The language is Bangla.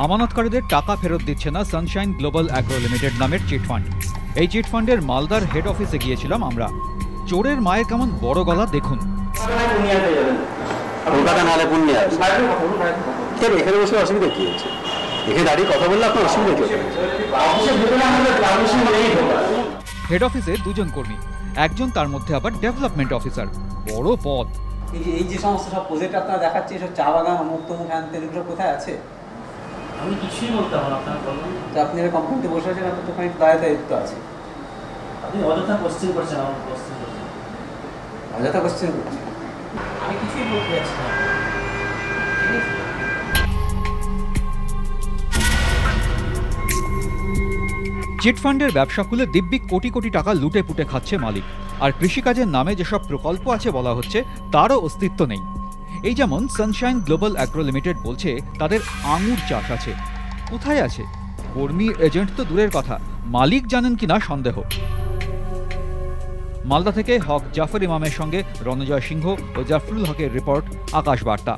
আমানতকারীদের টাকা ফেরত দিচ্ছে না সানশাইন গ্লোবাল অ্যাগ্রো লিমিটেড নামের চিটফান্ড। এই চিটফান্ডের মালদার হেড অফিসে গিয়েছিলাম আমরা। চোরের মায়ের কেমন বড় গলা দেখুন। এখানে বসে অসুবিধা কি হচ্ছে? এখানে দাঁড়িয়ে কথা বললে আপনার অসুবিধা কি? হেড অফিসে দুজন কর্মী, একজন তার মধ্যে আবার ডেভেলপমেন্ট অফিসার, বড় পদ। এই যে সমস্ত সব প্রজেক্ট আপনারা দেখাচ্ছে, এসব চা বাগান মুক্তমুখ আনতে এগুলো কোথায় আছে? আমি কিছুই বলতে পারবো না। আপনার বলুন, আপনি কোম্পানিতে বসে আছেন, আপনার তো খানিক দায়িত্ব আছে। আপনি অযথা কোশ্চেন করছেন, আমার কোশ্চেন করছেন, অযথা কোশ্চেন করছেন। আমি কিছুই বলতে যাচ্ছি না। চিটফান্ডের ব্যবসা খুলে দিব্যি কোটি কোটি টাকা লুটে পুটে খাচ্ছে মালিক। আর কৃষিকাজের নামে যেসব প্রকল্প আছে বলা হচ্ছে, তারও অস্তিত্ব নেই। এই যেমন সানশাইন গ্লোবাল অ্যাগ্রো লিমিটেড বলছে তাদের আঙুর চাষ আছে। কোথায় আছে? কর্মী এজেন্ট তো দূরের কথা, মালিক জানেন কিনা সন্দেহ। মালদা থেকে হক জাফর ইমামের সঙ্গে রণজয় সিংহ ও জাফরুল হকের রিপোর্ট, আকাশ বার্তা।